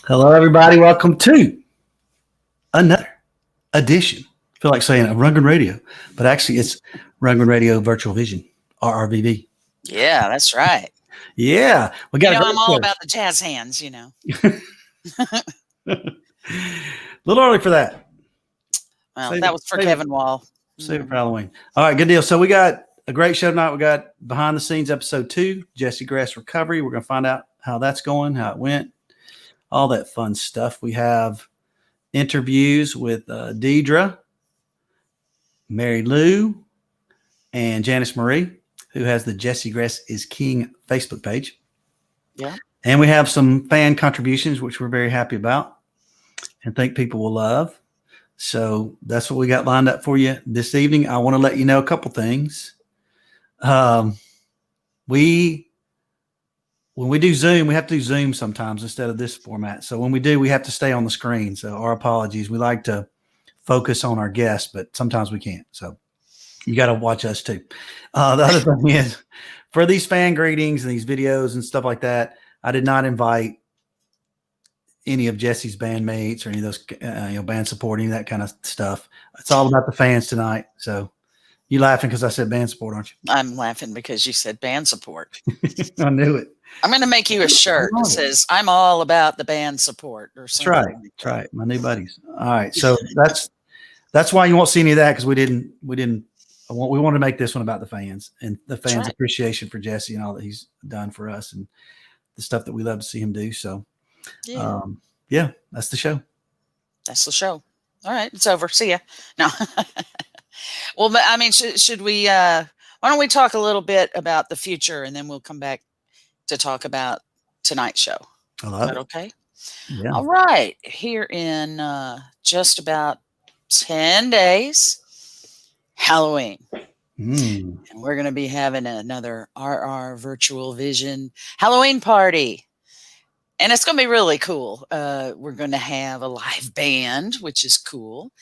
Hello, everybody. Welcome to another edition. I feel like saying a Rundgren Radio, but actually it's Rundgren Radio Virtual Vision, RRVV. Yeah, that's right. Yeah, we got a I'm all great about the jazz hands. show. A little early for that. Well, that was for Kevin Wall. Save it for Halloween. All right, good deal. So we got a great show tonight. We got behind the scenes episode 2, Jesse Gress recovery. We're going to find out how that's going, how it went, all that fun stuff. We have interviews with Deidre, Mary Lou, and Janice Marie, who has the Jesse Gress is King Facebook page. Yeah. And we have some fan contributions, which we're very happy about and think people will love. So that's what we got lined up for you this evening. I want to let you know a couple things. When we do Zoom, we have to do Zoom sometimes instead of this format. So when we do, we have to stay on the screen. So our apologies. We like to focus on our guests, but sometimes we can't. So you got to watch us too. The other thing is, for these fan greetings and these videos and stuff like that, I did not invite any of Jesse's bandmates or any of those band support, any of that kind of stuff. It's all about the fans tonight. So you laughing because I said band support, aren't you? I'm laughing because you said band support. I knew it. I'm going to make you a shirt that says "I'm all about the band support" or something. That's right. That's right. My new buddies. All right. So that's why you won't see any of that, because we want to make this one about the fans and the fans' appreciation for Jesse and all that he's done for us and the stuff that we love to see him do. So, yeah, that's the show. That's the show. All right, it's over. See ya. No. Well, but I mean, should we? Why don't we talk a little bit about the future, and then we'll come back to talk about tonight's show. I love it. Okay. Yeah. All right. Here in just about 10 days, Halloween. And we're going to be having another RR Virtual Vision Halloween party. And it's going to be really cool. We're going to have a live band, which is cool.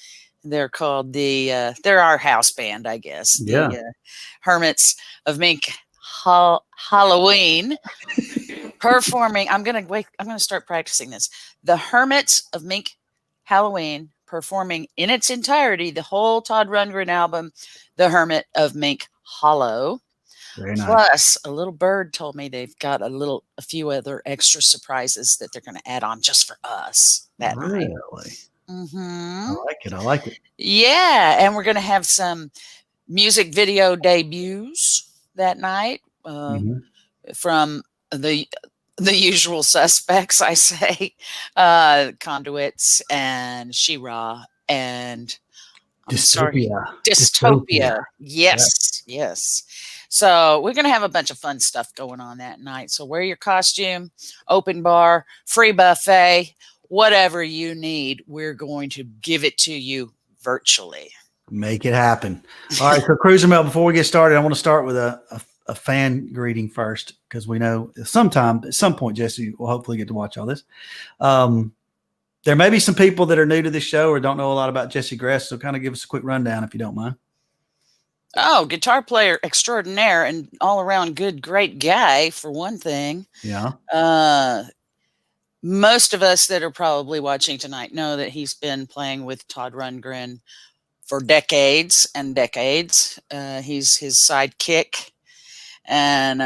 They're called they're our house band, I guess. Yeah. The Hermits of Mink Halloween performing. I'm going to start practicing this. The Hermits of Mink Halloween performing in its entirety the whole Todd Rundgren album, The Hermit of Mink Hollow. Very nice. Plus, a little bird told me they've got a few other extra surprises that they're going to add on just for us that night. Really? Mm-hmm. I like it. Yeah, and we're going to have some music video debuts that night from the usual suspects, I say, Conduits and She-Ra and Dystopia. Yes. So we're going to have a bunch of fun stuff going on that night. So wear your costume, open bar, free buffet, whatever you need. We're going to give it to you virtually. Make it happen. All right. So Cruiser Mail, before we get started, I want to start with a fan greeting first, because we know at some point, Jesse will hopefully get to watch all this. There may be some people that are new to this show or don't know a lot about Jesse Gress, so kind of give us a quick rundown if you don't mind. Oh, guitar player extraordinaire and all-around great guy, for one thing. Yeah. Most of us that are probably watching tonight know that he's been playing with Todd Rundgren for decades and decades. He's his sidekick, and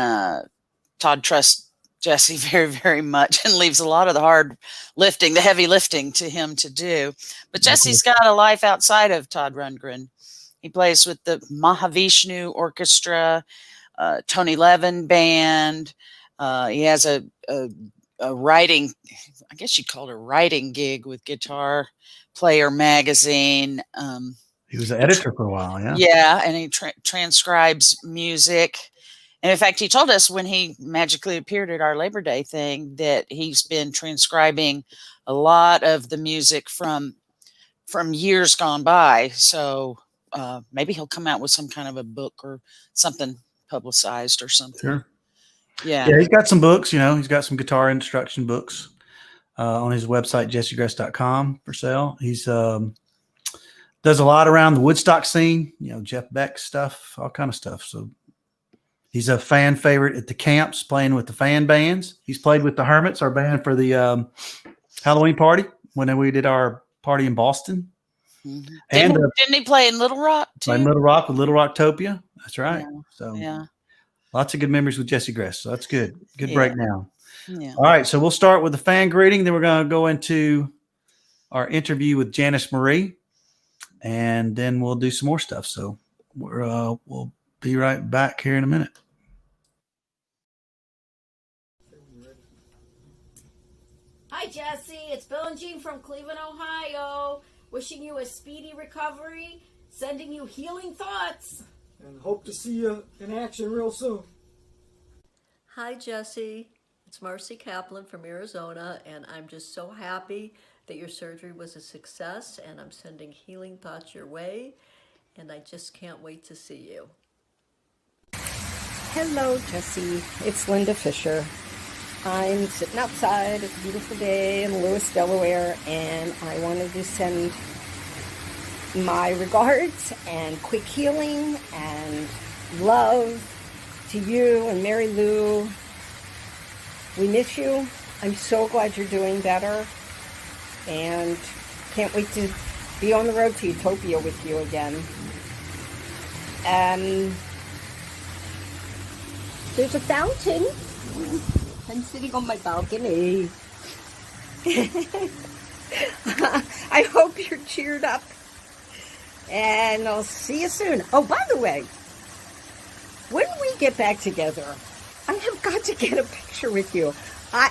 Todd trusts Jesse very, very much and leaves a lot of the heavy lifting to him to do. But Jesse's got a life outside of Todd Rundgren. He plays with the Mahavishnu Orchestra, Tony Levin Band. He has a writing, I guess you'd call it a writing gig with Guitar Player magazine. He was an editor for a while, yeah. Yeah, and he transcribes music. And in fact, he told us when he magically appeared at our Labor Day thing that he's been transcribing a lot of the music from years gone by. So maybe he'll come out with some kind of a book or something publicized or something. Sure. Yeah. Yeah, he's got some books, he's got some guitar instruction books on his website, jessegress.com, for sale. He's does a lot around the Woodstock scene, Jeff Beck stuff, all kind of stuff. So he's a fan favorite at the camps, playing with the fan bands. He's played with the Hermits, our band for the Halloween party when we did our party in Boston. Mhm. And Didn't he play in Little Rock by too? Little Rock with Little Rocktopia. That's right. Yeah. So Yeah. lots of good memories with Jesse Gress. So that's good. Good Yeah. breakdown. Yeah. All right. So we'll start with the fan greeting. Then we're going to go into our interview with Janice Marie. And then we'll do some more stuff. So we'll be right back here in a minute. Hi, Jesse. It's Bill and Jean from Cleveland, Ohio. Wishing you a speedy recovery, sending you healing thoughts. And hope to see you in action real soon. Hi, Jesse. It's Marcy Kaplan from Arizona, and I'm just so happy that your surgery was a success, and I'm sending healing thoughts your way, and I just can't wait to see you. Hello, Jesse. It's Linda Fisher. I'm sitting outside. It's a beautiful day in Lewis, Delaware, and I wanted to send my regards and quick healing and love to you and Mary Lou. We miss you. I'm so glad you're doing better, and can't wait to be on the road to Utopia with you again. There's a fountain. I'm sitting on my balcony. I hope you're cheered up. And I'll see you soon. Oh, by the way, when we get back together, I have got to get a picture with you. I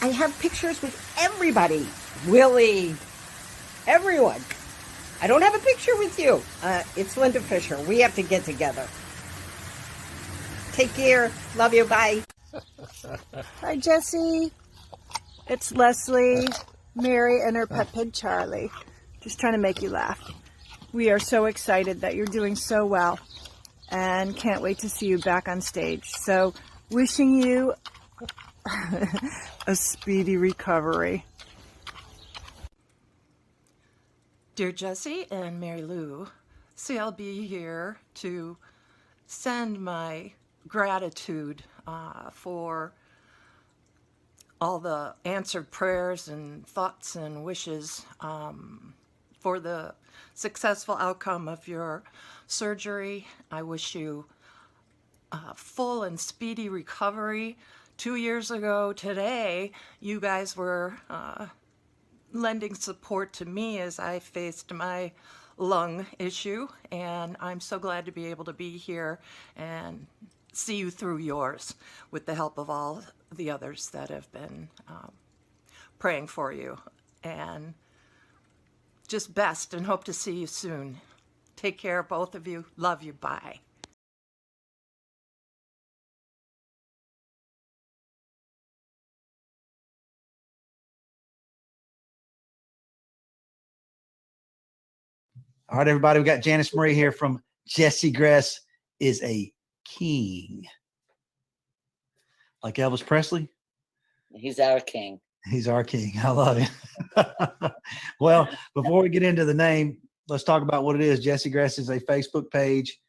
have pictures with everybody. Willie, everyone. I don't have a picture with you. It's Linda Fisher. We have to get together. Take care. Love you. Bye. Hi, Jesse. It's Leslie, Mary, and her pet pig, Charlie. Just trying to make you laugh. We are so excited that you're doing so well and can't wait to see you back on stage. So, wishing you a speedy recovery. Dear Jesse and Mary Lou, CLB here to send my gratitude for all the answered prayers and thoughts and wishes for the successful outcome of your surgery. I wish you full and speedy recovery. 2 years ago today, you guys were lending support to me as I faced my lung issue, and I'm so glad to be able to be here and see you through yours with the help of all the others that have been praying for you. And just best, and hope to see you soon. Take care, both of you. Love you. Bye. All right, everybody. We got Janice Marie here from Jesse Gress is a King. Like Elvis Presley? He's our king. He's our king. I love him. Well, before we get into the name, let's talk about what it is. Jesse Gress is a Facebook page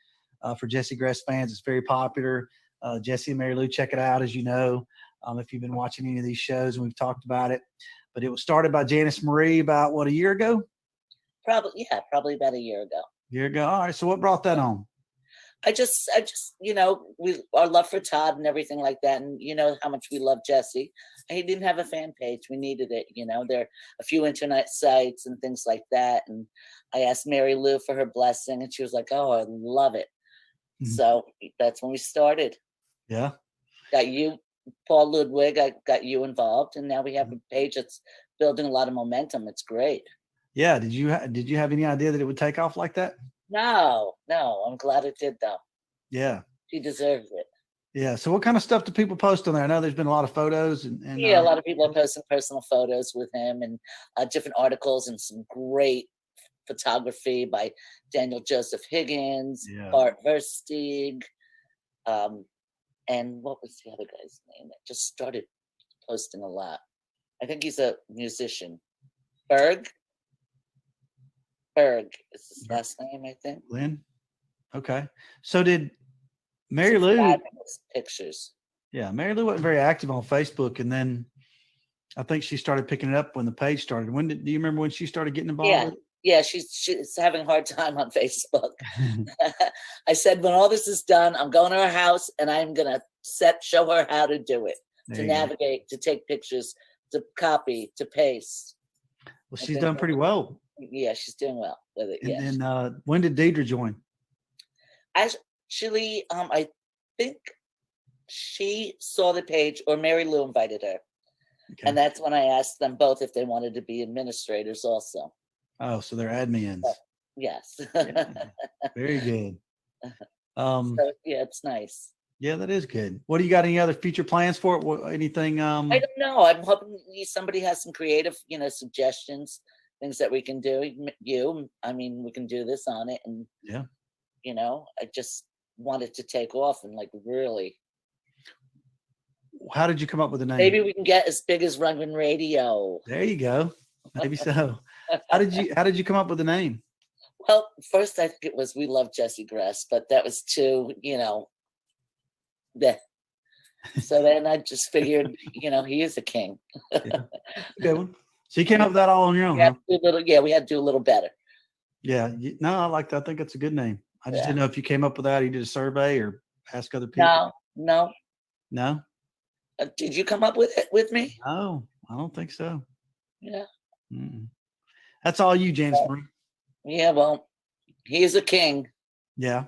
for Jesse Gress fans. It's very popular. Jesse and Mary Lou, check it out, as you know, if you've been watching any of these shows, and we've talked about it. But it was started by Janice Marie about, what, a year ago? Probably about a year ago. All right. So what brought that on? I just, our love for Todd and everything like that. And you know how much we love Jesse. He didn't have a fan page. We needed it. There are a few internet sites and things like that. And I asked Mary Lou for her blessing, and she was like, "Oh, I love it." Mm-hmm. So that's when we started. Yeah. Got you, Paul Ludwig. I got you involved, and now we have a page that's building a lot of momentum. It's great. Yeah. Did you have any idea that it would take off like that? No. I'm glad it did, though. Yeah. She deserves it. Yeah. So what kind of stuff do people post on there? I know there's been a lot of photos and yeah, a lot of people are posting personal photos with him and different articles and some great photography by Daniel Joseph Higgins, Bart Versteeg, and what was the other guy's name that just started posting a lot? I think he's a musician. Berg is his last name, I think. Lynn. Okay. So did Mary Lou pictures? Yeah, Mary Lou wasn't very active on Facebook, and then I think she started picking it up when the page started. Do you remember when she started getting involved Yeah. with Yeah, she's having a hard time on Facebook. it? I said, when all this is done, I'm going to her house and I'm gonna show her how to do it, There to you go. navigate, to take pictures, to copy, to paste. Well, I she's think done pretty well. Yeah, she's doing well with it. And Yes. then when did Deidre join? Actually, I think she saw the page, or Mary Lou invited her. Okay. And that's when I asked them both if they wanted to be administrators also. Oh, so they're admins. Yes. Yeah, very good. So, yeah, it's nice. Yeah, that is good. What do you got? Any other future plans for it? Anything? I don't know. I'm hoping somebody has some creative, suggestions, things that we can do. I mean, we can do this on it, and Yeah. I just want it to take off and really. How did you come up with the name? Maybe we can get as big as Rundgren Radio. There you go. Maybe so. How did you come up with the name? Well, first I think it was We Love Jesse Gress, but that was too, that. So then I just figured, he is a king. Yeah. Good one. So you came up with that all on your own, huh? We had to do a little better. Yeah. No, I like that. I think it's a good name. I just Yeah. didn't know if you came up with that. Or you did a survey or ask other people. No. No. Did you come up with it with me? No, I don't think so. Yeah. Mm-mm. That's all you, Janice Marie. Yeah. Well, he is a king. Yeah.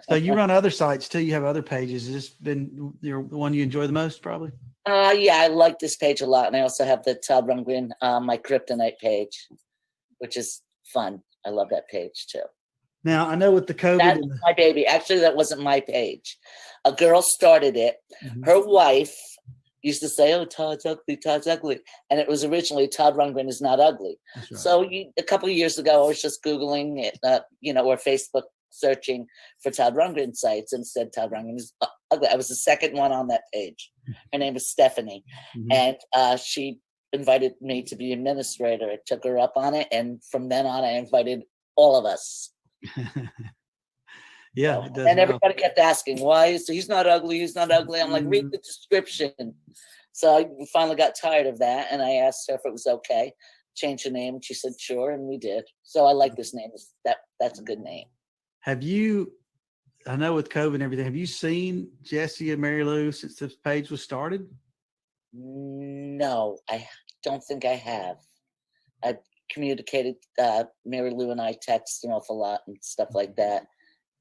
So you run other sites too. You have other pages. Has this been the one you enjoy the most, probably? Yeah, I like this page a lot, and I also have the Todd Rundgren, my Kryptonite page, which is fun. I love that page too. Now I know with the COVID, That's my baby. Actually, that wasn't my page. A girl started it. Mhm. Her wife used to say, "Oh, Todd's ugly, Todd's ugly," and it was originally Todd Rundgren is not ugly. That's right. So a couple of years ago, I was just Googling it, or Facebook searching for Todd Rundgren sites, and said Todd Rundgren is ugly. I was the second one on that page. Her name is Stephanie, Mhm. and she invited me to be administrator. I took her up on it, and from then on, I invited all of us. Yeah, it does And well. everybody kept asking, why is he's not ugly? He's not ugly. I'm like, read the description. So I finally got tired of that, and I asked her if it was okay, change the name. She said sure, and we did. So I like this name. That's a good name. Have you? I know with COVID and everything, have you seen Jesse and Mary Lou since this page was started? No, I don't think I have. I communicated. Mary Lou and I text an awful lot and stuff like that,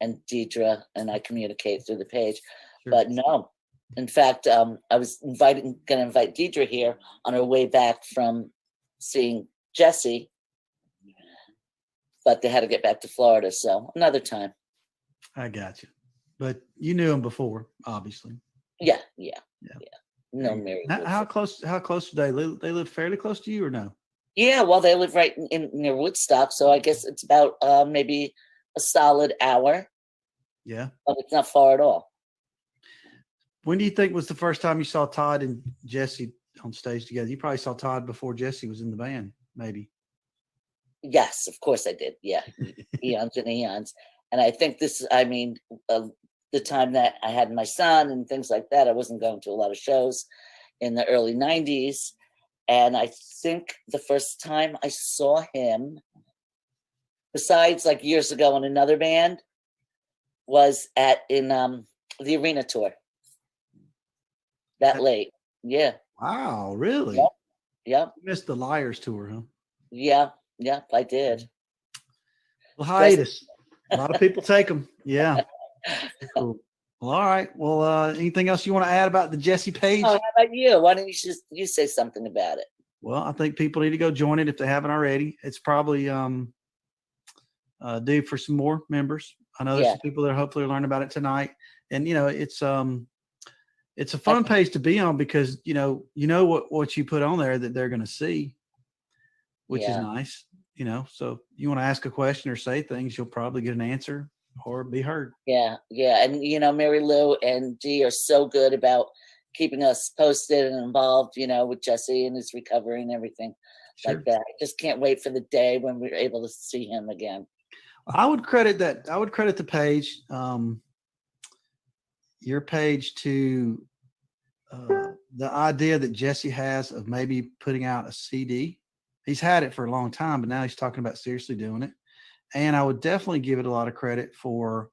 and Deidre and I communicate through the page. Sure. But no, in fact, I was going to invite Deidre here on her way back from seeing Jesse, but they had to get back to Florida, so another time. I got you. But you knew him before, obviously. Yeah. No, Very good. Mary. How close do they live? They live fairly close to you, or no? Yeah, well, they live right near Woodstock, so I guess it's about maybe a solid hour, Yeah. but it's not far at all. When do you think was the first time you saw Todd and Jesse on stage together? You probably saw Todd before Jesse was in the band, maybe. Yes, of course I did. Yeah, eons and eons. And I think the time that I had my son and things like that, I wasn't going to a lot of shows in the early 90s. And I think the first time I saw him, besides like years ago in another band, was in the arena tour. That late. Yeah. Wow, really? Yep. You missed the Liars tour, huh? Yeah, I did. Well, hiatus. A lot of people take them. Yeah. Cool. Well, all right. Well, anything else you want to add about the Jesse page? Oh, how about you? Why don't you say something about it? Well, I think people need to go join it if they haven't already. It's probably due for some more members. I know there's some people that hopefully learn about it tonight. And it's a fun page to be on because you know what you put on there that they're going to see, which is nice. So you want to ask a question or say things, you'll probably get an answer or be heard. Yeah. And Mary Lou and Dee are so good about keeping us posted and involved, with Jesse and his recovery and everything like that. I just can't wait for the day when we're able to see him again. I would credit the page, your page to the idea that Jesse has of maybe putting out a CD. He's had it for a long time, but now he's talking about seriously doing it. And I would definitely give it a lot of credit for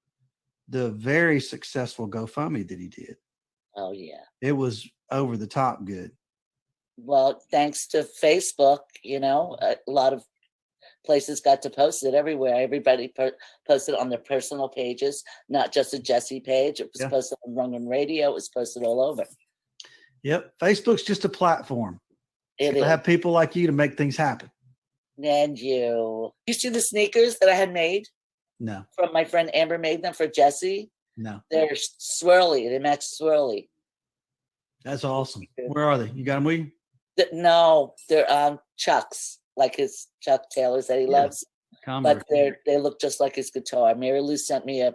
the very successful GoFundMe that he did. Oh yeah. It was over the top good. Well, thanks to Facebook, you know, a lot of places got to post it everywhere. Everybody posted on their personal pages, not just a Jesse page. It was posted on Rundgren Radio. It was posted all over. Yep. Facebook's just a platform. It to is. have people like you to make things happen. And you see the sneakers that I had made? No. From my friend Amber made them for Jesse. No. They're swirly. They match swirly. That's awesome. Where are they? You got them with you? No, they're Chucks, like his Chuck Taylors that he loves. Converse. But they look just like his guitar. Mary Lou sent me a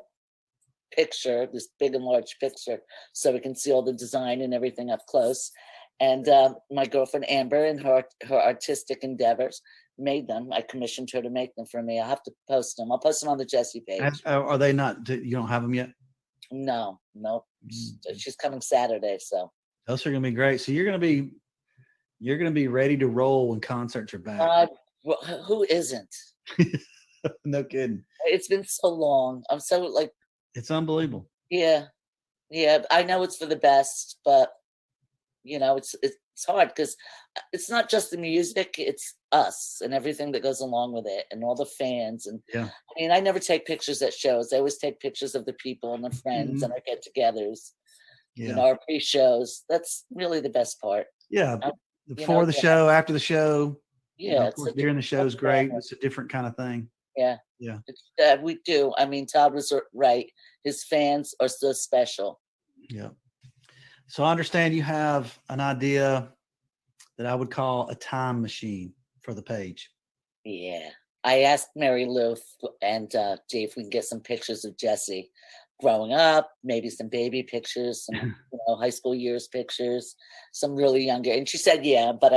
picture, this big and large picture, so we can see all the design and everything up close. And my girlfriend Amber, in her artistic endeavors, made them. I commissioned her to make them for me. I'll have to post them. I'll post them on the Jesse page. Are they not? You don't have them yet? No. She's coming Saturday, so those are going to be great. So you're going to be ready to roll when concerts are back. Who isn't? No kidding. It's been so long. I'm so like. It's unbelievable. Yeah. I know it's for the best, but you know, it's hard because it's not just the music, it's us and everything that goes along with it and all the fans. And I mean, I never take pictures at shows. I always take pictures of the people and the friends and our get-togethers, you know, our pre-shows. That's really the best part. Yeah. Before the show, after the show. Yeah. You know, of course, during the show is great. It's a different kind of thing. Yeah. We do. I mean, Todd was right. His fans are so special. Yeah. So I understand you have an idea that I would call a time machine for the page. Yeah. I asked Mary Lou and Dee if we can get some pictures of Jesse growing up, maybe some baby pictures, some high school years pictures, some really younger. And she said, yeah, but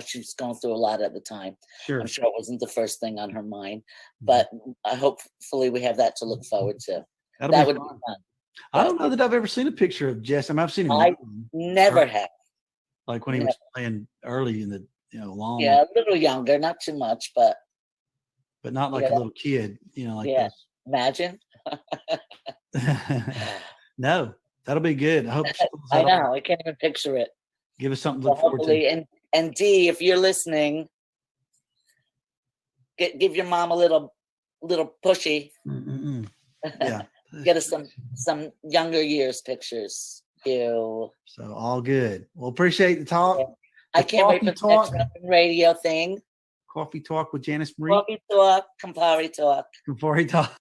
she was going through a lot at the time. Sure. I'm sure it wasn't the first thing on her mind, but hopefully we have that to look forward to. That would be fun. I don't know that I've ever seen a picture of Jesse. I mean, I've seen him. I never have. Like when he was playing early in the long. Yeah, a little younger, not too much, but not like a little kid, like this. Imagine. No, that'll be good. I hope. I know. I can't even picture it. Give us something to look forward to. And Dee, if you're listening, give your mom a little pushy. Yeah. Get us some younger years pictures. So all good. Well, appreciate the talk. Yeah. I can't wait for the next radio thing. Coffee talk with Janice Marie. Coffee talk, Campari talk. Campari talk.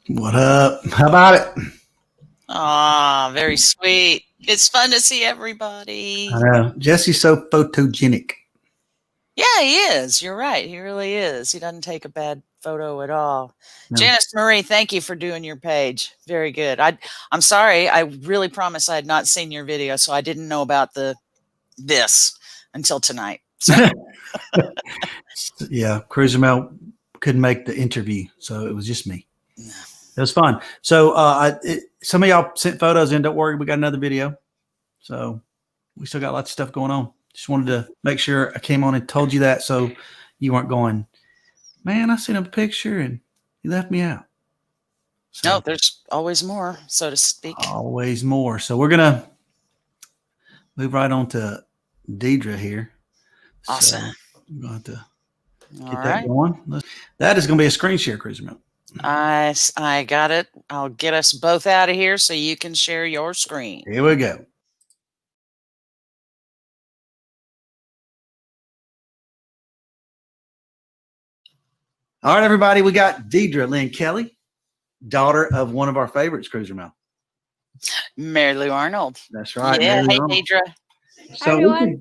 What up? How about it? Ah, very sweet. It's fun to see everybody. I know. Jesse's so photogenic. Yeah, he is. You're right. He really is. He doesn't take a bad photo at all. No. Janice Marie, thank you for doing your page. Very good. I'm sorry. I really promise I had not seen your video, so I didn't know about this until tonight. So. Yeah, Cruiser Mel couldn't make the interview, so it was just me. It was fun. So some of y'all sent photos in. Don't worry, we got another video. So we still got lots of stuff going on. Just wanted to make sure I came on and told you that, so you weren't going, man, I sent him a picture and he left me out. So, No, there's always more, so to speak. Always more. So we're gonna move right on to Deidre here. Awesome. So I'm going to All get right. that going. That is going to be a screen share, Cruiser Mel. I got it. I'll get us both out of here so you can share your screen. Here we go. All right, everybody. We got Deidre Lynn Kelly, daughter of one of our favorites, Cruiser Mel. Mary Lou Arnold. That's right. Yeah. Mary Hey, Lou. Deidre. So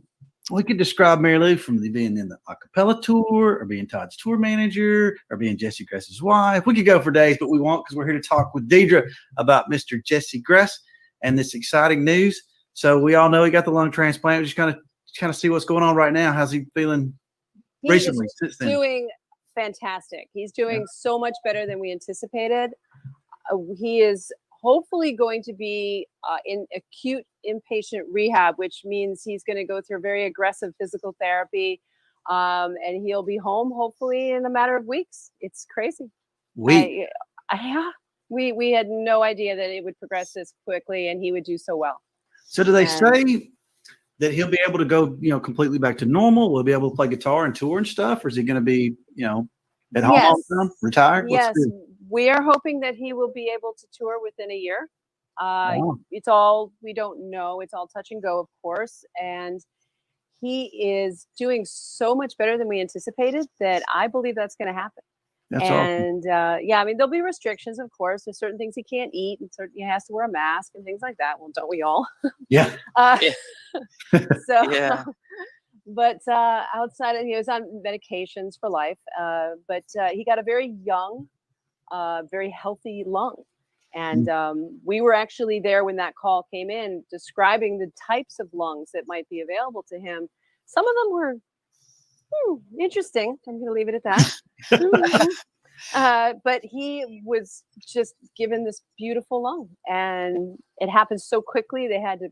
we could describe Mary Lou from being in the acapella tour, or being Todd's tour manager, or being Jesse Gress's wife. We could go for days, but we won't, because we're here to talk with Deidre about Mr. Jesse Gress and this exciting news. So we all know he got the lung transplant. We just kind of see what's going on right now. How's he feeling recently since then? Doing fantastic. He's doing so much better than we anticipated. He is hopefully going to be in acute inpatient rehab, which means he's going to go through very aggressive physical therapy, and he'll be home hopefully in a matter of weeks. It's crazy. We had no idea that it would progress this quickly and he would do so well. So do they say that he'll be able to go, completely back to normal? Will he be able to play guitar and tour and stuff? Or is he going to be, at home all the time, retired? Yes, we are hoping that he will be able to tour within a year. Wow. It's all, we don't know. It's all touch and go, of course. And he is doing so much better than we anticipated that I believe that's going to happen. That's awesome. There'll be restrictions, of course. There's certain things he can't eat, and he has to wear a mask and things like that. Well, don't we all? Yeah. But outside of, he was on medications for life. But he got a very young, very healthy lung. And we were actually there when that call came in, describing the types of lungs that might be available to him. Some of them were interesting. I'm going to leave it at that. But he was just given this beautiful lung, and it happened so quickly. They had to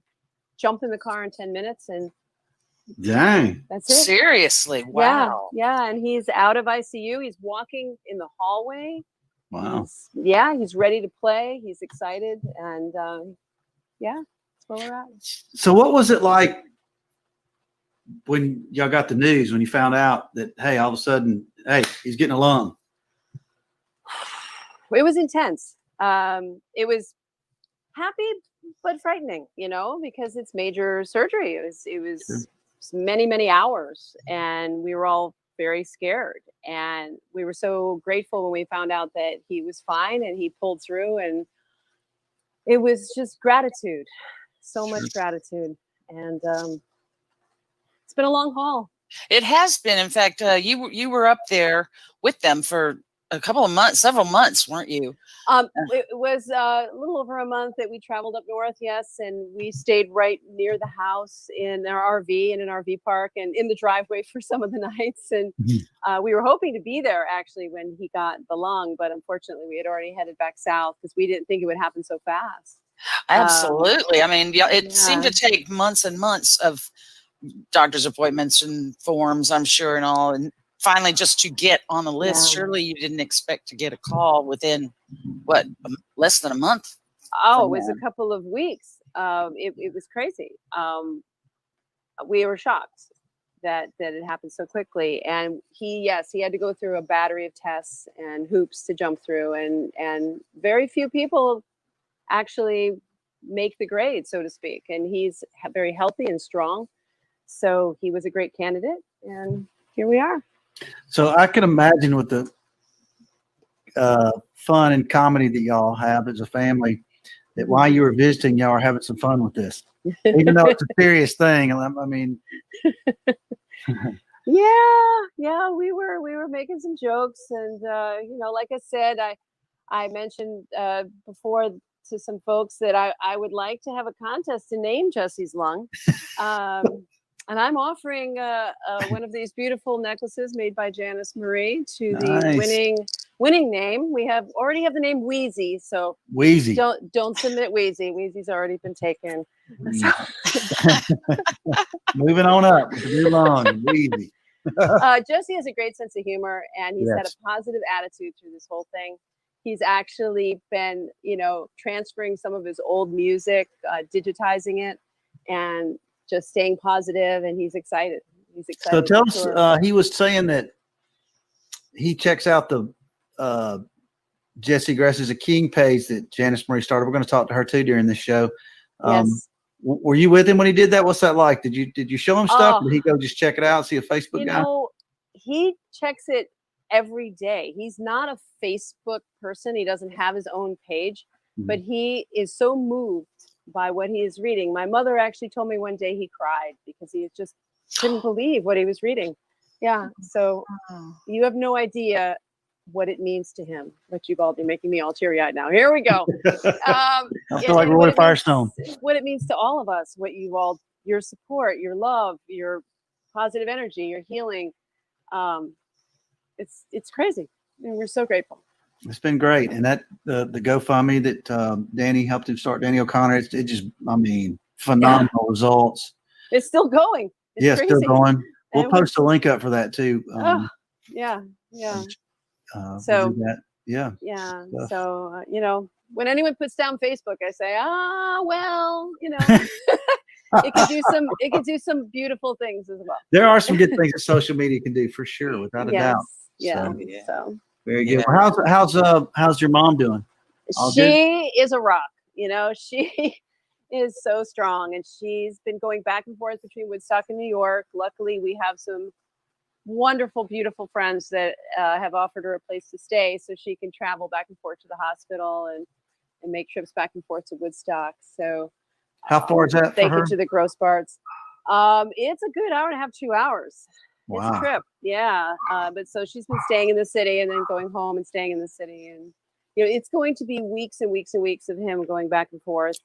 jump in the car in 10 minutes, and dang, that's it. Seriously, wow. Yeah, and he's out of ICU. He's walking in the hallway. Wow. He's ready to play. He's excited, and that's where we're at. So what was it like when y'all got the news, when you found out that, hey, all of a sudden, hey, he's getting a lung? It was intense. It was happy but frightening, because it's major surgery. It was many, many hours, and we were all very scared. And we were so grateful when we found out that he was fine and he pulled through. And it was just gratitude, so much gratitude. And it's been a long haul. It has been. In fact, you were up there with them for a couple of months, several months, weren't you? It was a little over a month that we traveled up north, yes, and we stayed right near the house in our RV, in an RV park, and in the driveway for some of the nights. And we were hoping to be there actually when he got the lung, but unfortunately we had already headed back south because we didn't think it would happen so fast. Absolutely. It seemed to take months and months of doctor's appointments and forms, I'm sure, and all, and finally just to get on the list. Surely you didn't expect to get a call within less than a month? Oh, it was a couple of weeks. It was crazy. We were shocked that it happened so quickly. And he had to go through a battery of tests and hoops to jump through, and very few people actually make the grade, so to speak. And he's very healthy and strong. So he was a great candidate, and here we are. So I can imagine with the fun and comedy that y'all have as a family. That while you were visiting, y'all are having some fun with this, even though it's a serious thing. I mean, Yeah, we were making some jokes, and like I said, I mentioned before to some folks that I would like to have a contest to name Jesse's lung. And I'm offering one of these beautiful necklaces made by Janice Marie to the nice. winning name. We already have the name Wheezy, so Wheezy. don't submit Wheezy. Wheezy's already been taken. So. Moving on up with the new lung, Wheezy. Jesse has a great sense of humor, and he's had a positive attitude through this whole thing. He's actually been, transferring some of his old music, digitizing it, and just staying positive, and he's excited. So tell us, he was saying that he checks out the Jesse Gress is a King page that Janice Marie started. We're going to talk to her too during this show. Yes. Were you with him when he did that? What's that like? Did you show him stuff? Or did he go just check it out, see a Facebook guy? He checks it every day. He's not a Facebook person. He doesn't have his own page, but he is so moved by what he is reading. My mother actually told me one day he cried because he just couldn't believe what he was reading. Yeah. So you have no idea what it means to him, but you've all been making me all teary-eyed now. Here we go. I feel like Roy Firestone. What it means to all of us, your support, your love, your positive energy, your healing. It's crazy. And we're so grateful. It's been great. And that the GoFundMe that Danny helped him start, Danny O'Connor, it just, phenomenal results. It's still going. It's crazy. Still going. We'll post a link up for that too. Yeah. So yeah. So when anyone puts down Facebook, I say, it could do some beautiful things as well. There are some good things that social media can do for sure, without a doubt. Yeah. So very good. Well, how's your mom doing? She is a rock. She is so strong, and she's been going back and forth between Woodstock and New York. Luckily, we have some wonderful, beautiful friends that have offered her a place to stay, so she can travel back and forth to the hospital and make trips back and forth to Woodstock. So how far is that? Thank you to the Gross Barts. It's a good hour and a half, 2 hours. Wow. It's a trip. Yeah. But so she's been staying in the city and then going home and staying in the city. And, it's going to be weeks and weeks and weeks of him going back and forth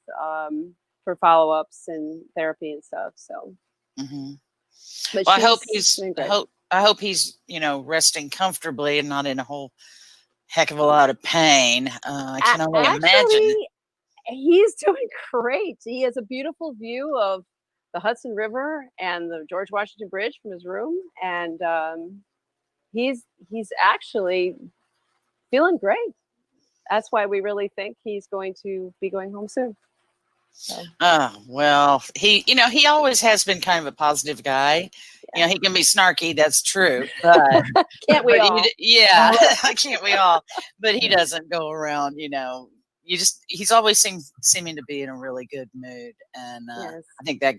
for follow-ups and therapy and stuff. So, but I hope he's, resting comfortably and not in a whole heck of a lot of pain. I can only imagine. He's doing great. He has a beautiful view of the Hudson River and the George Washington Bridge from his room, and he's actually feeling great. That's why we really think he's going to be going home soon. So. Well, he always has been kind of a positive guy. Yeah. He can be snarky. That's true. But can't we all? Can't we all? But he doesn't go around, he's always seeming to be in a really good mood. And I think that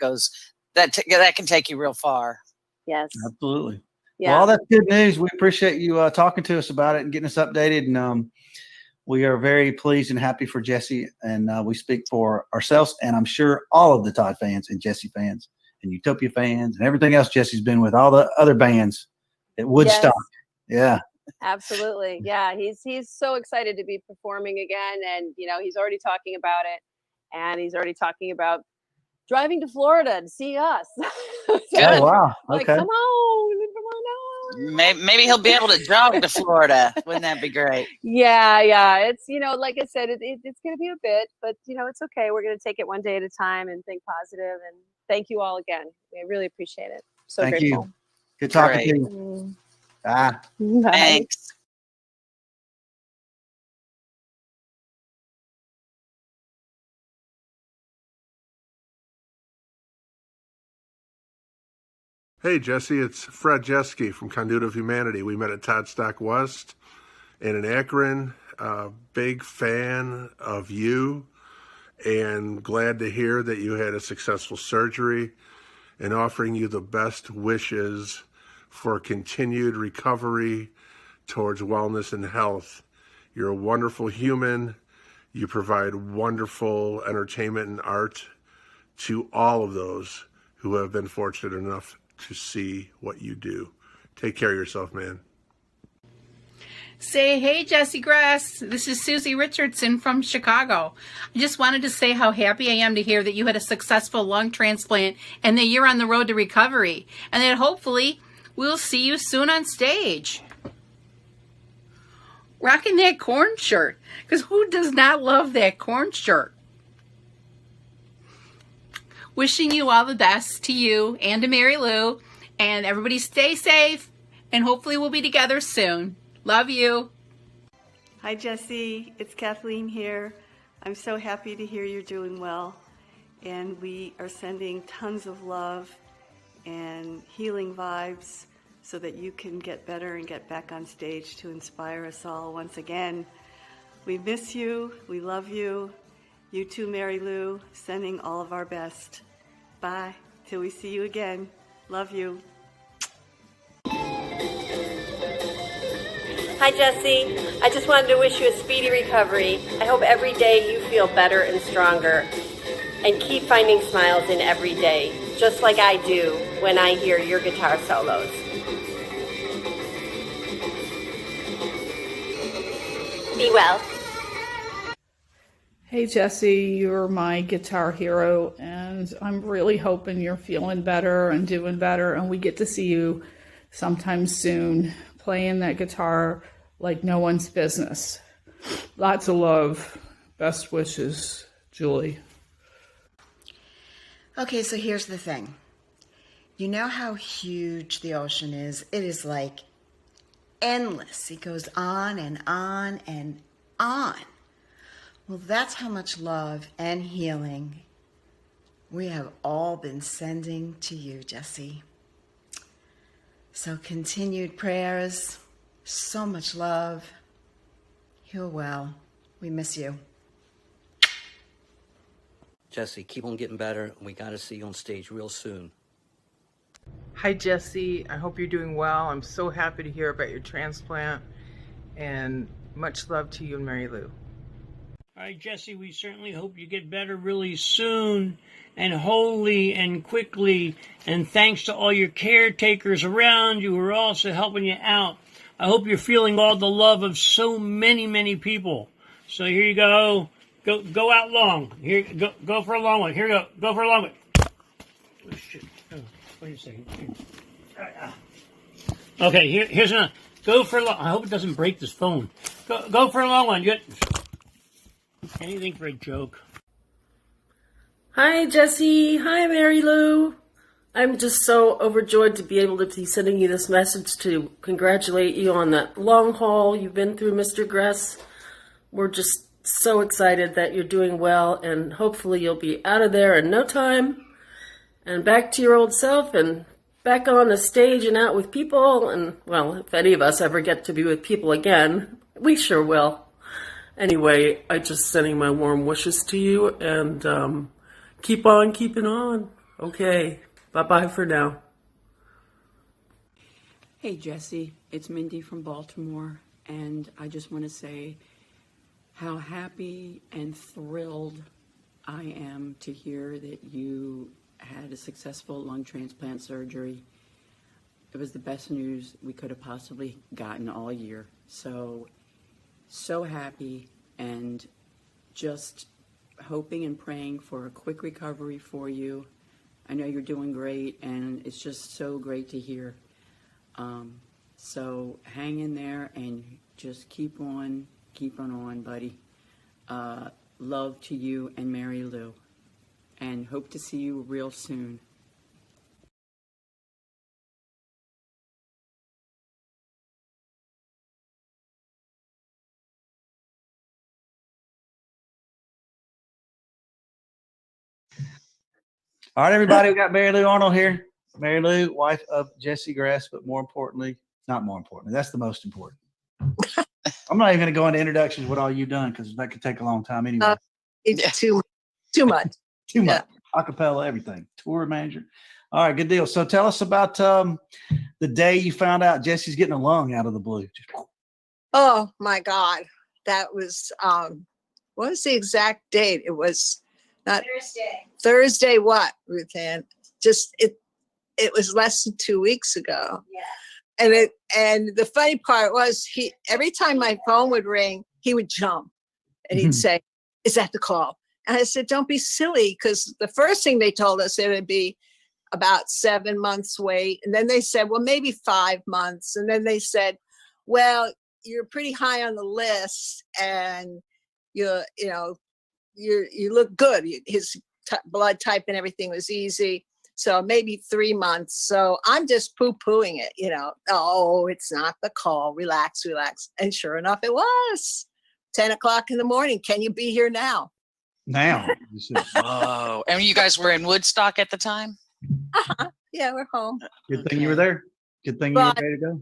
can take you real far. Yes. Absolutely. Yeah. Well, that's good news. We appreciate you talking to us about it and getting us updated. And we are very pleased and happy for Jesse. And we speak for ourselves, and I'm sure all of the Todd fans and Jesse fans and Utopia fans and everything else Jesse's been with, all the other bands at Woodstock. Yes. Yeah. Absolutely. Yeah. He's so excited to be performing again. And, he's already talking about it. And he's already talking about driving to Florida to see us. Good. Oh, wow. Okay. Come on. Maybe he'll be able to jog to Florida. Wouldn't that be great? Yeah. It's, like I said, it's going to be a bit, but, it's okay. We're going to take it one day at a time and think positive. And thank you all again. I really appreciate it. So thank grateful. You. Good talking to you. Bye. Thanks. Hey, Jesse, it's Fred Jeske from Conduit of Humanity. We met at Toddstock West and in Akron. Big fan of you and glad to hear that you had a successful surgery and offering you the best wishes for continued recovery towards wellness and health You're a wonderful human. You provide wonderful entertainment and art to all of those who have been fortunate enough to see what you do. Take care of yourself, man. Say, hey, Jesse Gress. This is Susie Richardson from Chicago. I just wanted to say how happy I am to hear that you had a successful lung transplant and that you're on the road to recovery, and that hopefully we'll see you soon on stage. Rocking that corn shirt, because who does not love that corn shirt? Wishing you all the best, to you and to Mary Lou, and everybody stay safe, and hopefully we'll be together soon. Love you. Hi, Jesse. It's Kathleen here. I'm so happy to hear you're doing well. And we are sending tons of love and healing vibes so that you can get better and get back on stage to inspire us all once again. We miss you. We love you. You too, Mary Lou. Sending all of our best. Bye. Till we see you again. Love you. Hi, Jesse. I just wanted to wish you a speedy recovery. I hope every day you feel better and stronger. And keep finding smiles in every day, just like I do when I hear your guitar solos. Be well. Hey, Jesse, you're my guitar hero, and I'm really hoping you're feeling better and doing better, and we get to see you sometime soon playing that guitar like no one's business. Lots of love. Best wishes, Julie. Okay, so here's the thing. You know how huge the ocean is? It is like endless. It goes on and on and on. Well, that's how much love and healing we have all been sending to you, Jesse. So continued prayers, so much love. Heal well. We miss you. Jesse, keep on getting better. We got to see you on stage real soon. Hi, Jesse. I hope you're doing well. I'm so happy to hear about your transplant, and much love to you and Mary Lou. All right, Jesse, we certainly hope you get better really soon and wholly and quickly. And thanks to all your caretakers around you who are also helping you out. I hope you're feeling all the love of so many, many people. So here you go. Go out long. Here, go for a long one. Here you go. Go for a long one. Oh, shit. Oh, wait a second. Okay, here's another. Go for a long. I hope it doesn't break this phone. Go for a long one. Anything for a joke. Hi, Jesse. Hi, Mary Lou. I'm just so overjoyed to be able to be sending you this message to congratulate you on that long haul you've been through, Mr. Gress. We're just so excited that you're doing well, and hopefully you'll be out of there in no time and back to your old self and back on the stage and out with people. And, well, if any of us ever get to be with people again, we sure will. Anyway, I'm just sending my warm wishes to you, and keep on keeping on. Okay, bye-bye for now. Hey, Jesse, it's Mindy from Baltimore, and I just want to say how happy and thrilled I am to hear that you had a successful lung transplant surgery. It was the best news we could have possibly gotten all year. So happy, and just hoping and praying for a quick recovery for you. I know you're doing great, and it's just so great to hear. So hang in there and just keep on, buddy. Love to you and Mary Lou, and hope to see you real soon. All right, everybody, we got Mary Lou Arnold here. Mary Lou, wife of Jesse Gress, but more importantly, not more importantly, that's the most important. I'm not even going to go into introductions what all you've done because that could take a long time anyway. It's too much. Too much. Acapella, everything. Tour manager. All right, good deal. So tell us about the day you found out Jesse's getting a lung out of the blue. Oh my God. that was, what was the exact date? It was not Thursday. What, Ruth Ann? Just it was less than 2 weeks ago. Yeah. And the funny part was every time my phone would ring, he would jump and he'd say, "Is that the call?" And I said, "Don't be silly," because the first thing they told us, it would be about 7 months wait. And then they said, well, maybe 5 months. And then they said, well, you're pretty high on the list and you look good. His blood type and everything was easy. So maybe 3 months. So I'm just poo-pooing it, Oh, it's not the call. Relax, relax. And sure enough, it was 10 o'clock in the morning. Can you be here now? Now. Whoa. And you guys were in Woodstock at the time? Yeah, we're home. Good thing you were there. Good thing you were ready to go.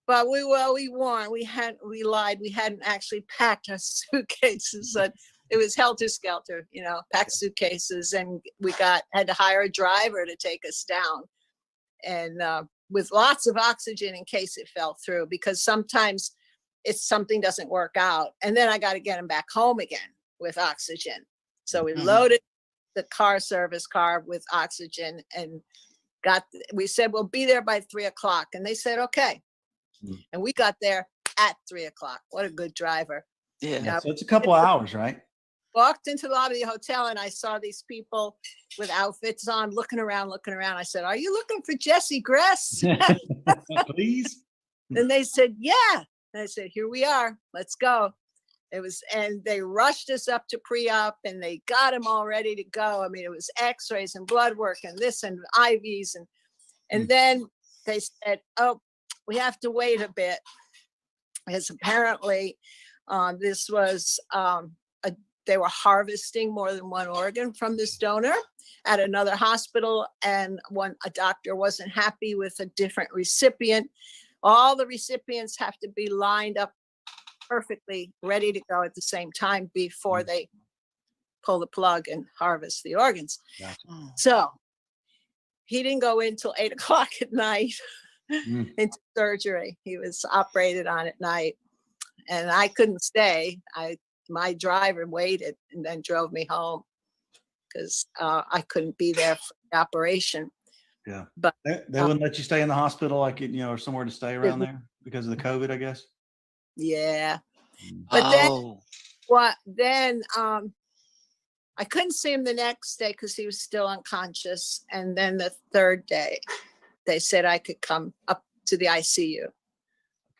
But we weren't. We lied. We hadn't actually packed our suitcases. It was helter skelter, packed suitcases, and we had to hire a driver to take us down, and with lots of oxygen in case it fell through, because sometimes something doesn't work out, and then I got to get him back home again with oxygen. So we loaded the service car with oxygen and we said, we'll be there by 3 o'clock. And they said, okay. And we got there at 3 o'clock. What a good driver. Yeah. So it's a couple of hours, right? Walked into the lobby of the hotel and I saw these people with outfits on, looking around. I said, are you looking for Jesse Gress? Please. And they said, yeah. And I said, here we are. Let's go. And they rushed us up to pre-op and they got him all ready to go. I mean, it was x-rays and blood work and this and IVs. And then they said, oh, we have to wait a bit. Because apparently this was, they were harvesting more than one organ from this donor at another hospital. And a doctor wasn't happy with a different recipient. All the recipients have to be lined up perfectly ready to go at the same time before they pull the plug and harvest the organs. Gotcha. So he didn't go in till 8 o'clock at night into surgery. He was operated on at night and I couldn't stay. My driver waited and then drove me home because I couldn't be there for the operation. Yeah. But they wouldn't let you stay in the hospital, or somewhere to stay around there because of the COVID, I guess. Yeah. But then I couldn't see him the next day because he was still unconscious. And then the third day, they said I could come up to the ICU.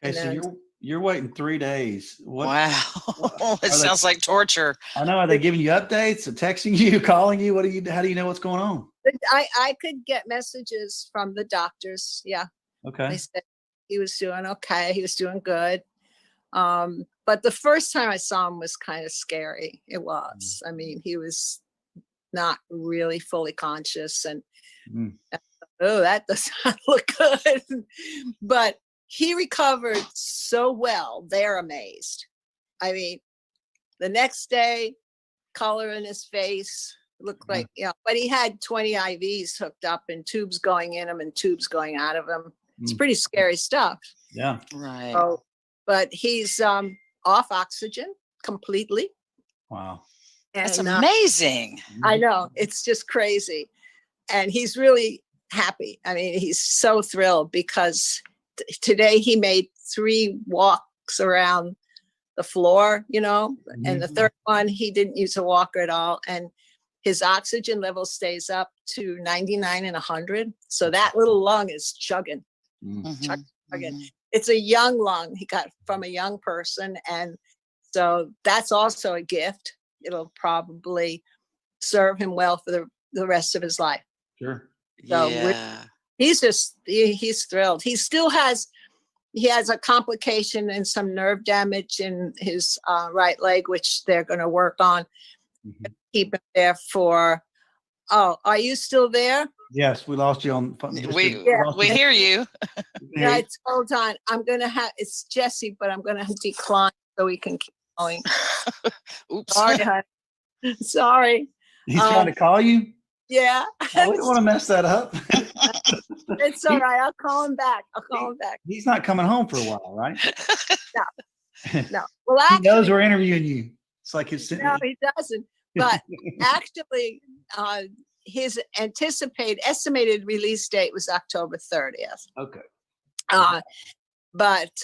Okay, so you're waiting 3 days. Wow. It sounds like torture. I know. Are they giving you updates, texting you, calling you? How do you know what's going on? I could get messages from the doctors. Yeah. Okay. They said he was doing okay. He was doing good. But the first time I saw him was kind of scary. It was. I mean, he was not really fully conscious and oh, that does not look good. But he recovered so well. They're amazed. I mean, the next day, color in his face, looked like, but he had 20 IVs hooked up and tubes going in him and tubes going out of him. It's pretty scary stuff. Yeah. Right. So, but he's off oxygen completely. Wow. That's amazing. I know. It's just crazy. And he's really happy. I mean, he's so thrilled because today he made 3 walks around the floor, and the third one, he didn't use a walker at all. And his oxygen level stays up to 99 and 100. So that little lung is chugging. Chugging. It's a young lung he got from a young person. And so that's also a gift. It'll probably serve him well for the rest of his life. Sure. So he's thrilled. He has a complication and some nerve damage in his right leg, which they're going to work on. Keep him there for, are you still there? Yes, we lost you on. We hear you. Yeah, hold on. It's Jesse, but I'm going to decline so we can keep going. Oops. Sorry, honey. Sorry. He's trying to call you? Yeah. Oh, we don't want to mess that up. It's all right. I'll call him back. He's not coming home for a while, right? No. No, well, He knows actually, we're interviewing you. It's like it's no, he doesn't. But actually, his estimated release date was October 30th. Okay. But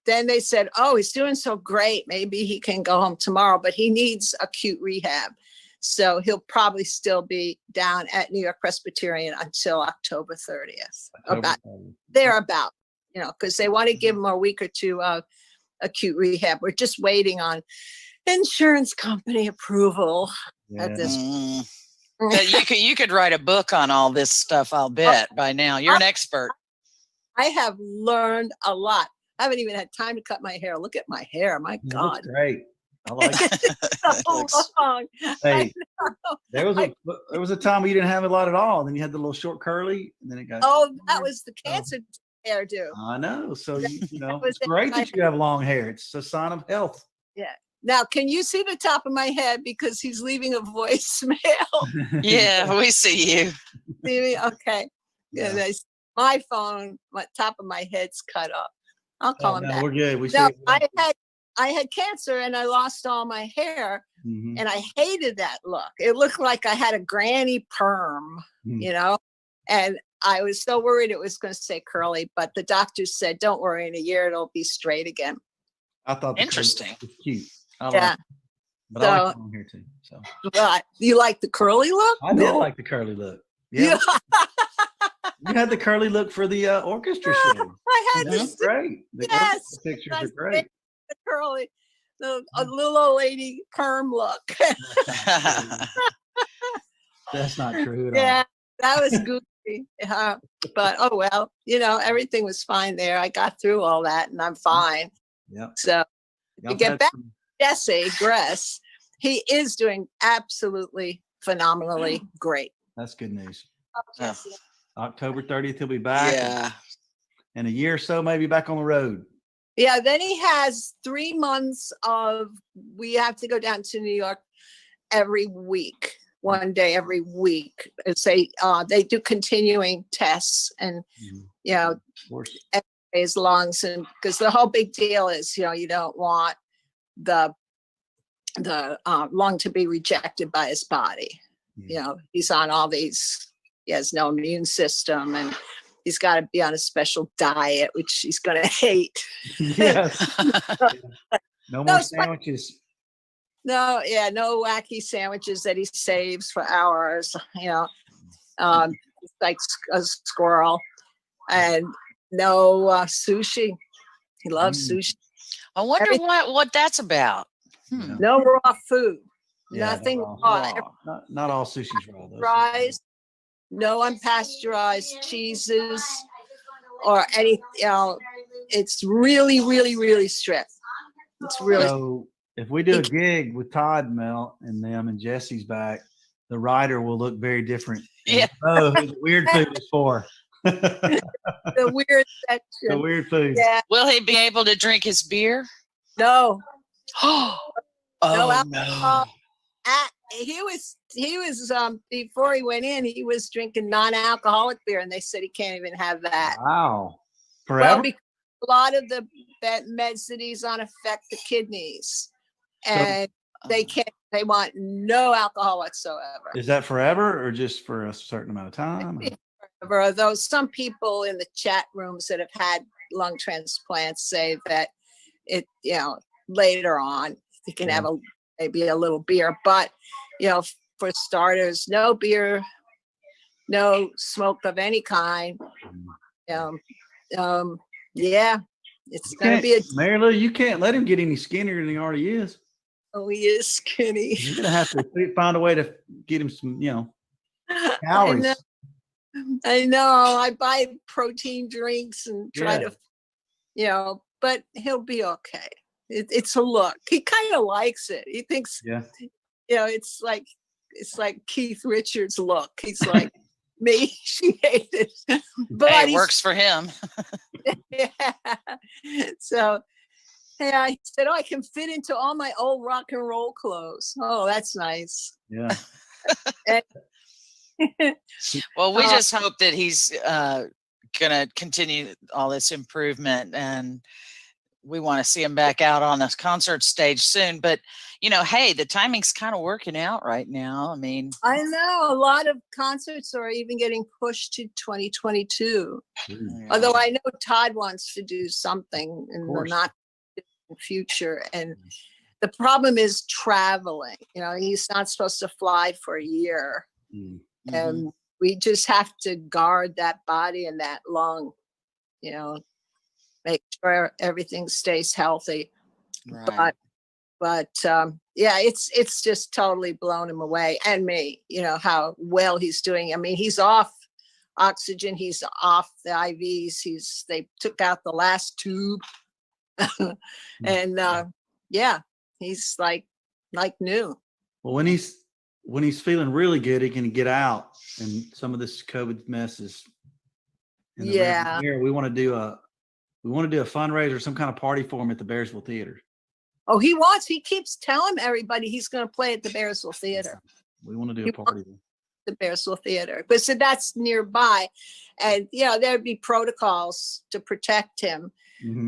then they said, oh, he's doing so great. Maybe he can go home tomorrow, but he needs acute rehab. So he'll probably still be down at New York Presbyterian until October 30th. Thereabout, because they want to give him a week or two of acute rehab. We're just waiting on insurance company approval at this. But you could write a book on all this stuff, I'll bet, by now. You're an expert. I have learned a lot. I haven't even had time to cut my hair. Look at my hair. My God. Great. I like it. So long. Hey, there was a time where you didn't have a lot at all. Then you had the little short curly, and then it got. Oh, that was the cancer hairdo. I know. So it's great that you have long hair. It's a sign of health. Yeah. Now, can you see the top of my head because he's leaving a voicemail? Yeah, we see you. See me? Okay. Yeah. My phone, my top of my head's cut up. I'll call him back. We're good. I had cancer and I lost all my hair, and I hated that look. It looked like I had a granny perm, and I was so worried it was going to stay curly, but the doctor said, don't worry, in a year it'll be straight again. I thought interesting. It was cute. I Yeah. like it. But I like long hair too. So you like the curly look? I did like the curly look. Yeah. You had the curly look for the orchestra show. I had this. Great. The pictures are great. The curly, a little old lady perm look. That's not true at all. Yeah, that was goofy. But oh well, everything was fine there. I got through all that, and I'm fine. Yeah. So to get back to Jesse Gress, he is doing absolutely phenomenally great. That's good news. October 30th, he'll be back. Yeah. In a year or so, maybe back on the road. Yeah, then he has 3 months of, we have to go down to New York every week, one day every week. They do continuing tests and, his lungs, and because the whole big deal is, you don't want the lung to be rejected by his body. He's on all these, he has no immune system, and he's got to be on a special diet, which he's going to hate. Yes. No more sandwiches. No wacky sandwiches that he saves for hours, like a squirrel, and no sushi. He loves sushi. I wonder what that's about. No raw food. Nothing raw. Not all sushi's raw, though. Fries, no unpasteurized cheeses or any, it's really, really, really strict. It's really. So if we do a gig with Todd, Mel, and them, and Jesse's back, the rider will look very different. Yeah. Oh, who the weird food is for. The weird section. The weird food. Yeah. Will he be able to drink his beer? No. Oh, no alcohol. No. He was before he went in, he was drinking non-alcoholic beer, and they said he can't even have that. Wow. Forever? Well, because a lot of the meds that he's on affect the kidneys, and they want no alcohol whatsoever. Is that forever or just for a certain amount of time? Forever. Though some people in the chat rooms that have had lung transplants say that it, later on you can have maybe a little beer, but for starters, no beer, no smoke of any kind. It's gonna be Mary Lou, you can't let him get any skinnier than he already is. Oh, he is skinny. You're gonna have to find a way to get him some, calories. I know. I buy protein drinks and try to, but he'll be okay. It's a look. He kind of likes it. He thinks, it's like Keith Richards' look. He's like me. She hates it, but it works for him. Yeah. So, he said, "Oh, I can fit into all my old rock and roll clothes." Oh, that's nice. Yeah. Well, we just hope that he's gonna continue all this improvement, and we want to see him back out on the concert stage soon. But, you know, hey, the timing's kind of working out right now. I mean, I know a lot of concerts are even getting pushed to 2022. Although I know Todd wants to do something in the not distant future. And the problem is traveling. You know, he's not supposed to fly for a year. And we just have to guard that body and that lung, you know, make sure everything stays healthy. Right. But yeah, it's just totally blown him away, and me, you know, how well he's doing. I mean, he's off oxygen, he's off the IVs, they took out the last tube. And yeah, he's like new. Well, when he's feeling really good, he can get out, and some of this COVID mess is in the rearview mirror. We want to do a fundraiser, some kind of party for him at the Bearsville Theater. Oh, he keeps telling everybody he's going to play at the Bearsville Theater. We want to do a party there. The Bearsville Theater, but so that's nearby, and you know there'd be protocols to protect him,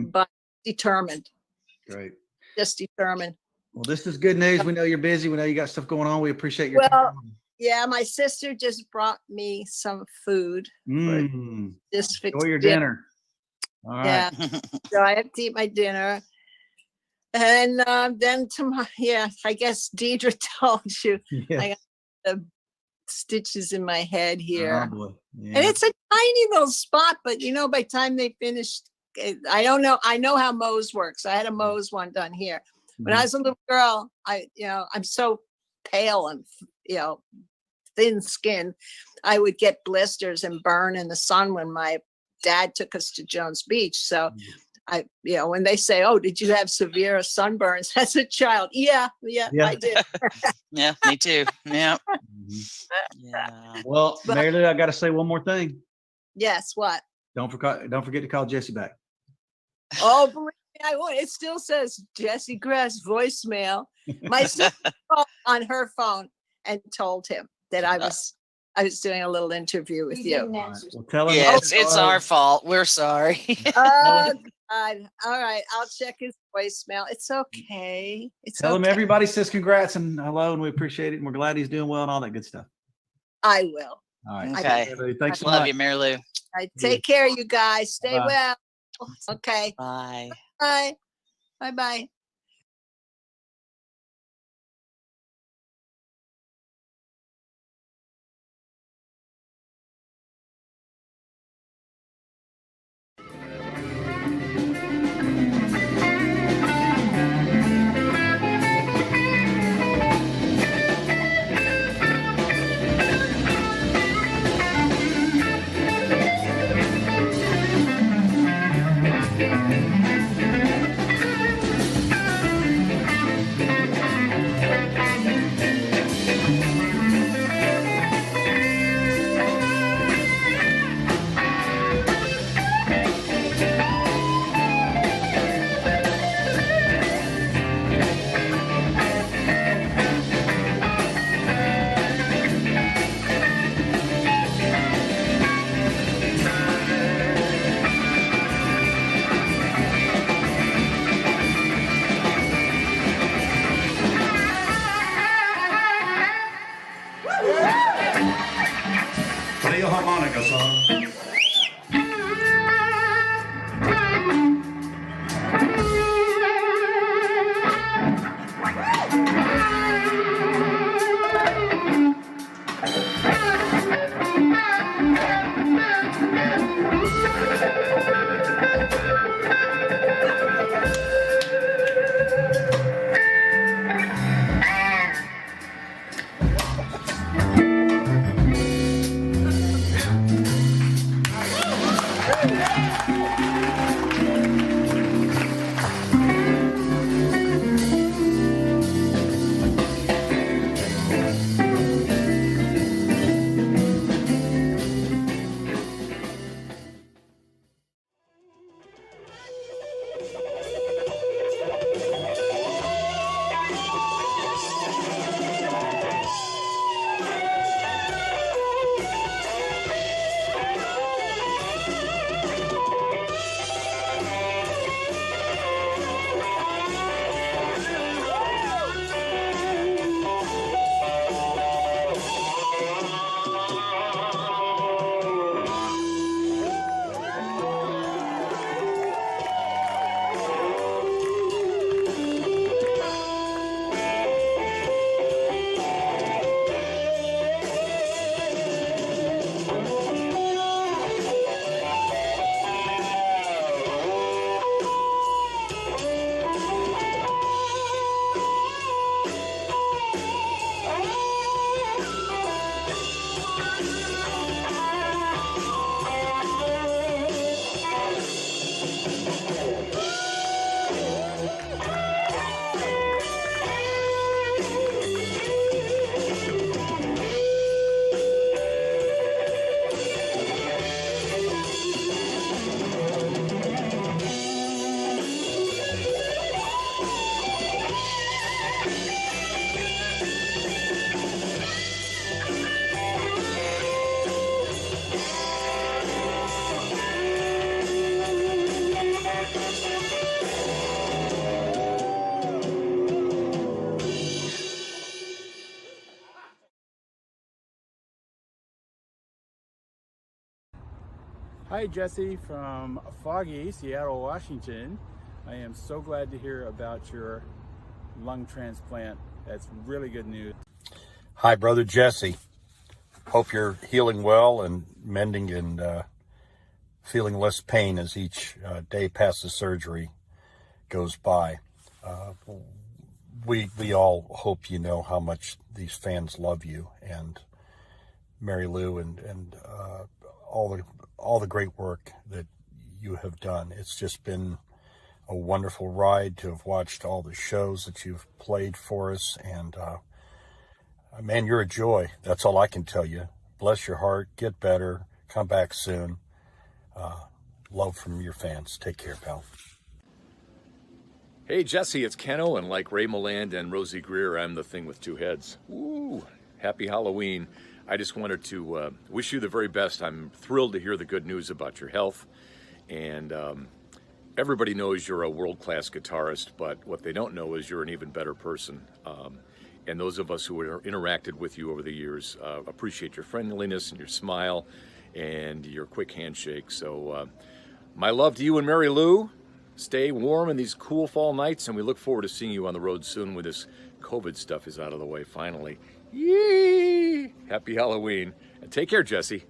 but determined. Great. Just determined. Well, this is good news. We know you're busy. We know you got stuff going on. We appreciate your Well, time. yeah, my sister just brought me some food. Just Enjoy your dinner. All right. Yeah, so I have to eat my dinner. And then tomorrow, I guess Deidre told you, Yeah. I got the stitches in my head here. Oh, boy. Yeah. And it's a tiny little spot, but you know, by the time they finished, I don't know. I know how Mohs works. I had a Mohs one done here. When I was a little girl, I'm so pale and, you know, thin skin. I would get blisters and burn in the sun when my dad took us to Jones Beach. So when they say, "Oh, did you have severe sunburns as a child?" Yeah, I did. Yeah, me too. Yeah. Well, Mary Lou, I got to say one more thing. Yes, what? Don't forget to call Jesse back. Oh, believe me, I won't. It still says Jesse Gress voicemail. My sister called on her phone and told him that I was doing a little interview with you. Well, tell him. Yes, it's our fault. We're sorry. Oh God! All right, I'll check his voicemail. It's okay. Tell him everybody says congrats and hello, and we appreciate it, and we're glad he's doing well and all that good stuff. I will. All right. Okay. Thanks so Love much. you, Mary Lou. All right, take care, you guys. Stay Bye-bye. well. Okay. Bye. Bye. Bye. Hi, Jesse from foggy Seattle, Washington. I am so glad to hear about your lung transplant. That's really good news. Hi, brother Jesse. Hope you're healing well and mending and feeling less pain as each day past the surgery goes by. We all hope you know how much these fans love you, and Mary Lou and all the great work that you have done. It's just been a wonderful ride to have watched all the shows that you've played for us, and man, you're a joy. That's all I can tell you. Bless your heart. Get better. Come back soon. Love from your fans. Take care, pal. Hey, Jesse, it's Keno, and like Ray Milland and Rosie Greer, I'm the thing with two heads. Ooh, happy Halloween. I just wanted to wish you the very best. I'm thrilled to hear the good news about your health. And everybody knows you're a world-class guitarist, but what they don't know is you're an even better person. And those of us who have interacted with you over the years appreciate your friendliness and your smile and your quick handshake. So my love to you and Mary Lou. Stay warm in these cool fall nights, and we look forward to seeing you on the road soon when this COVID stuff is out of the way finally. Yee! Happy Halloween. And take care, Jesse.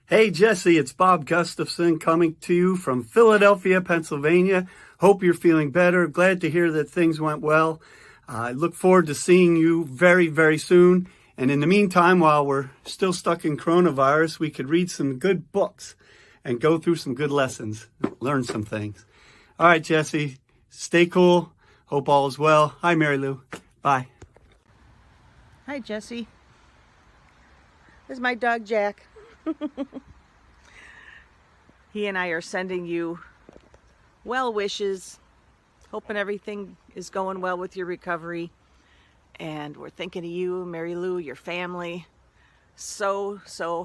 Hey, Jesse, it's Bob Gustafson coming to you from Philadelphia, Pennsylvania. Hope you're feeling better. Glad to hear that things went well. I look forward to seeing you very, very soon. And in the meantime, while we're still stuck in coronavirus, we could read some good books and go through some good lessons, learn some things. All right, Jesse, stay cool. Hope all is well. Hi, Mary Lou. Bye. Hi, Jesse. This is my dog, Jack. He and I are sending you well wishes, hoping everything is going well with your recovery. And we're thinking of you, Mary Lou, your family. So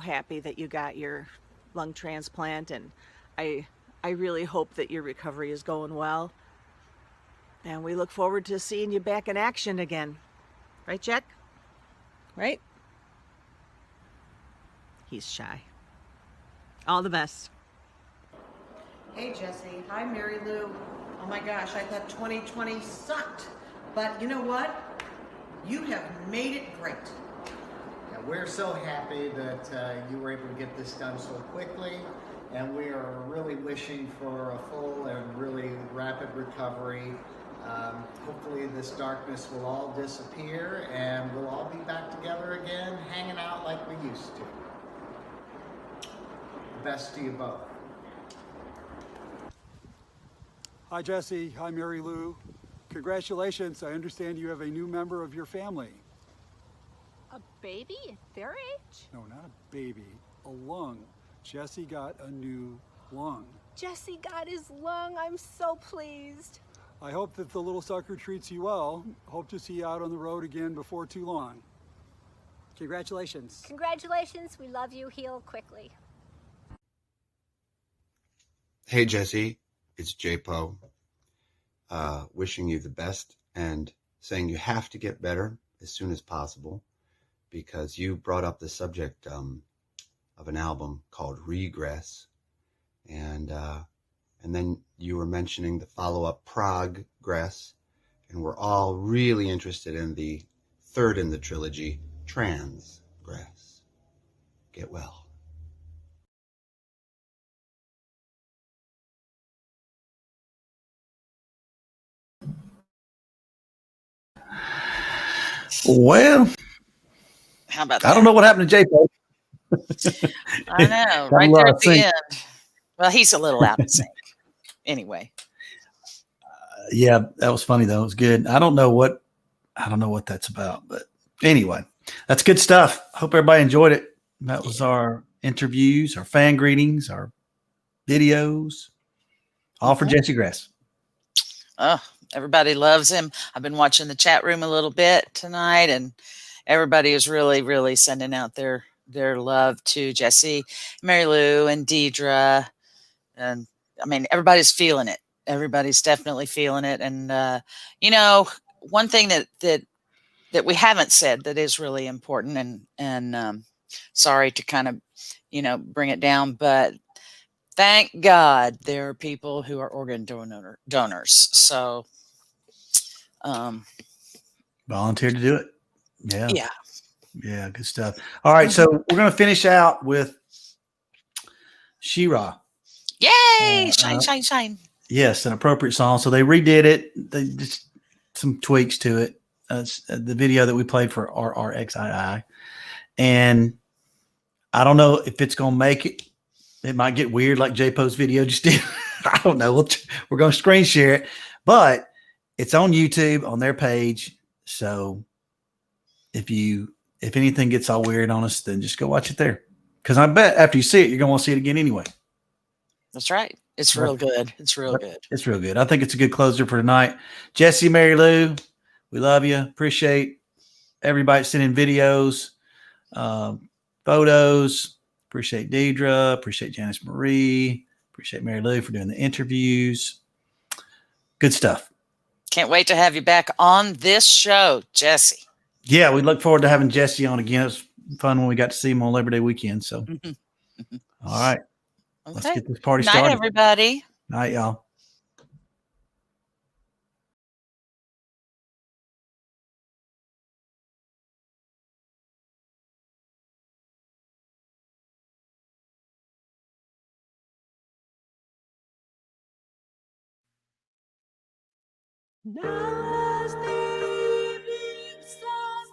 happy that you got your lung transplant, and I really hope that your recovery is going well. And we look forward to seeing you back in action again. Right, Jack? Right? He's shy. All the best. Hey, Jesse. Hi, Mary Lou. Oh my gosh, I thought 2020 sucked. But you know what? You have made it great. Yeah, we're so happy that you were able to get this done so quickly, and we are really wishing for a full and really rapid recovery. Hopefully this darkness will all disappear and we'll all be back together again, hanging out like we used to. Best to you both. Hi, Jesse. Hi, Mary Lou. Congratulations. I understand you have a new member of your family. A baby at their age? No, not a baby. A lung. Jesse got a new lung. Jesse got his lung. I'm so pleased. I hope that the little sucker treats you well. Hope to see you out on the road again before too long. Congratulations. Congratulations. We love you. Heal quickly. Hey, Jesse. It's J-Po. Wishing you the best and saying you have to get better as soon as possible, because you brought up the subject of an album called Regress, and then you were mentioning the follow-up Progress, and we're all really interested in the third in the trilogy, Transgress. Get well. Uh, Well, How about I don't that? know what happened to J-Po. I know, Got a right lot there of at the sync. end. Well, he's a little out of sync. Anyway, Yeah, that was funny though. It was good. I don't know what that's about, but anyway, that's good stuff. Hope everybody enjoyed it. That was our interviews, our fan greetings, our videos, all for Jesse Gress. oh, everybody loves him. I've been watching the chat room a little bit tonight, and everybody is really, really sending out their love to Jesse, Mary Lou, and Deidre. And I mean, everybody's feeling it. Everybody's definitely feeling it. And you know, one thing that we haven't said that is really important, and sorry to kind of bring it down. But thank God there are people who are organ donors. So, volunteer to do it. Yeah. Yeah. Yeah. Good stuff. All right. So we're going to finish out with She-Ra. Yay! Shine, shine, shine. Yes, an appropriate song. So they redid it. They just some tweaks to it. The video that we played for RRXII. And I don't know if it's going to make it. It might get weird like J-Po's video just did. I don't know. We're going to screen share it. But it's on YouTube on their page. So if anything gets all weird on us, then just go watch it there. Because I bet after you see it, you're going to want to see it again anyway. That's right. It's real good. It's real good. It's real good. I think it's a good closer for tonight. Jesse, Mary Lou, we love you. Appreciate everybody sending videos, photos. Appreciate Deidre. Appreciate Janice Marie. Appreciate Mary Lou for doing the interviews. Good stuff. Can't wait to have you back on this show, Jesse. Yeah, we look forward to having Jesse on again. It was fun when we got to see him on Labor Day weekend. So, all right. Okay. Let's get this party Night, started. everybody. Night, y'all. As the evening sun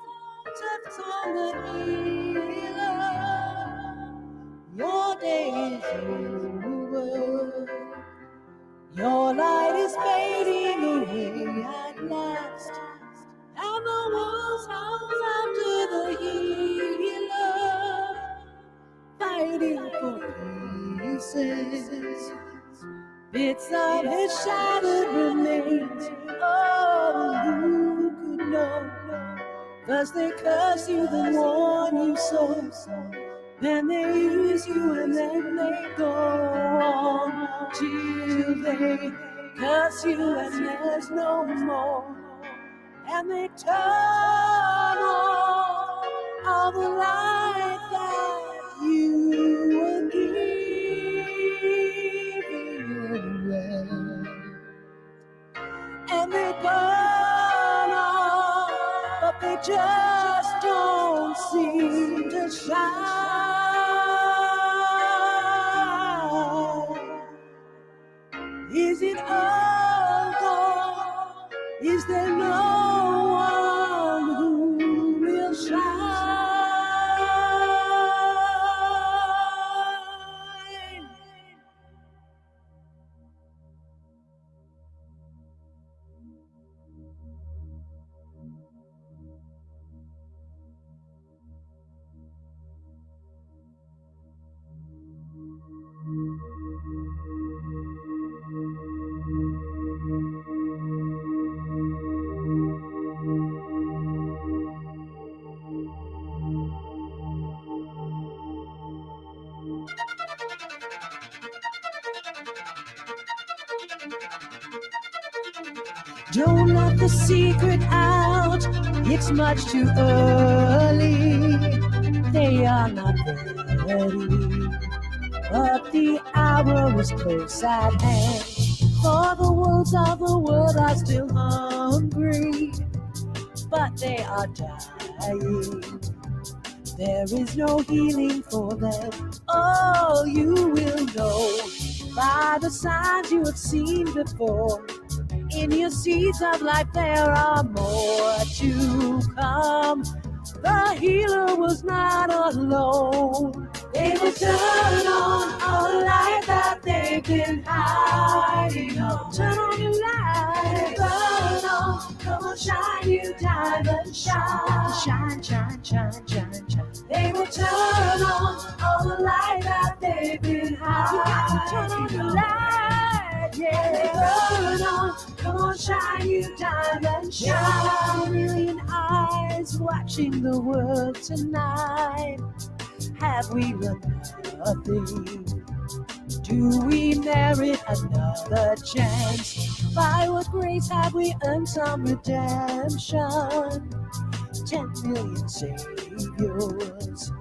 sets on the hill, your day is over. Your light is fading away at last, and the walls house after the healer, fighting for pieces. Bits of his shattered remains. Oh, who could know? 'Cause they curse you, then warn you so. Then they use you and then they go on till they curse you and there's no more. And they turn on all the light that you were giving away. And they burn on, but they just don't seem to shine. Is it all gone? Is there no one who will shine? Don't let the secret out, it's much too early. They are not ready, but the hour is close at hand. For the wolves of the world are still hungry, but they are dying. There is no healing for them. Oh, you will know by the signs you have seen before. In your seeds of life there are more to come. The healer was not alone. They will turn on all the light that they've been hiding on. Turn on your light, burn on, come on, shine, you diamond, shine. Shine, shine, shine, shine, shine. They will turn on all the light that they've been hiding. You got to turn on your light, yeah. Burn on, come on, shine, you diamond, shine. A million eyes watching the world tonight. Have we run nothing? Do we merit another chance? By what grace have we earned some redemption? 10 million saviors,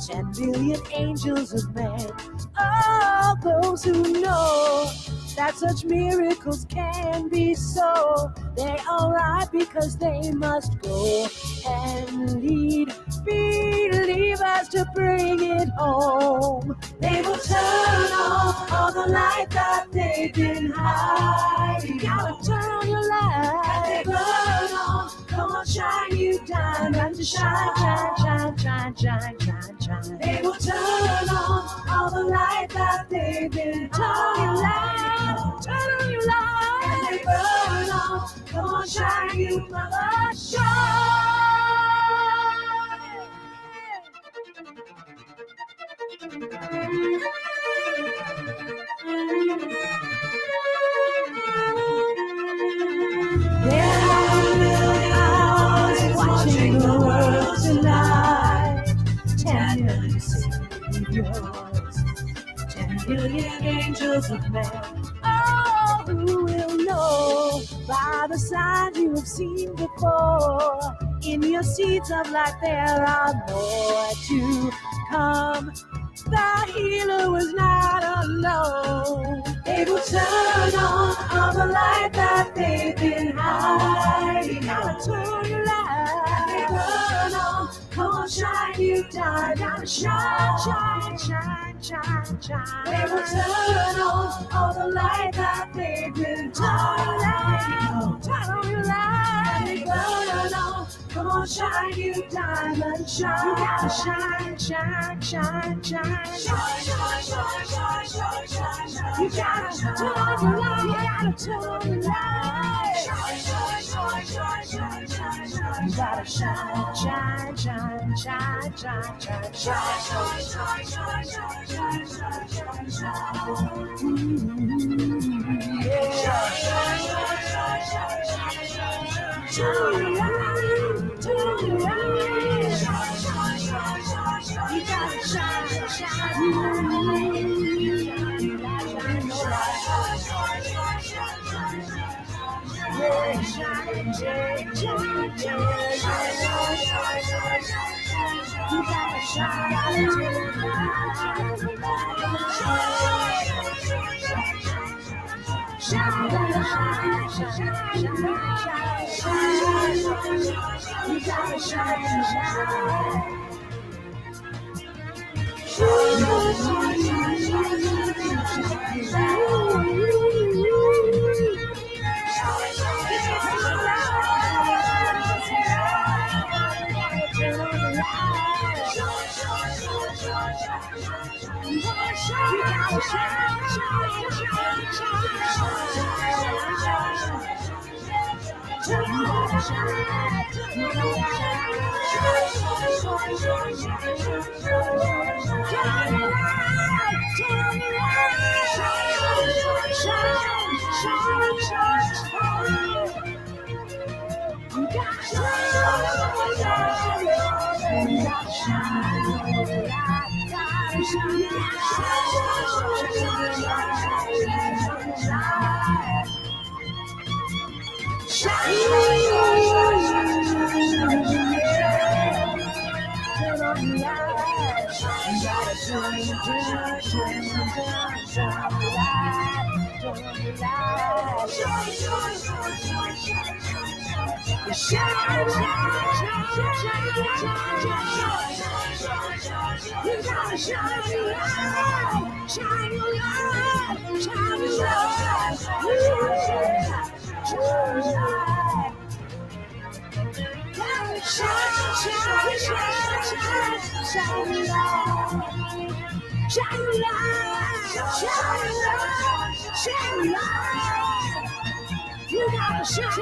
10 billion angels of man. All those who know that such miracles can be so, they arrive because they must go and lead believers to bring it home. They will turn off all the light that they've been hiding. You gotta turn on your light. And they burn on. Come on, shine, you diamond, shine, shine, shine, shine, shine, shine, shine. They will turn on all the light that they've been hiding. Turn on your light. And they burn on. Come on, shine, you mother, shine. There are million eyes watching the world tonight. 10 million saviors, 10 billion angels of men. Oh, who will know by the signs you have seen before? In your seeds of life there are more to come. The healer was not alone. They will turn on all the light that they've been hiding. Gotta turn your light. They burn on. Come on, shine, you die. Gotta shine, shine, shine, shine, shine. They will turn on all the light that they've been hiding. Turn on your light. They burn on. Come on, shine, you diamond, shine. You gotta shine, shine, shine, shine, shine, shine, shine, shine, shine, shine, shine. You gotta turn on your light. You gotta turn on your light. Shine, shine, shine, shine, shine, shine, shine. You gotta shine, shine, shine, shine, shine, shine, shine, shine, shine, shine, shine, shine, shine, shine. Yeah. Shine, shine, shine, shine, shine, shine, shine, shine. Turn on your light. Turn on your light. Shine, shine, shine, shine, shine. You gotta shine, shine,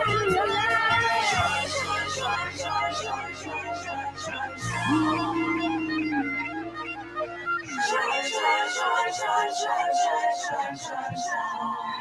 shine,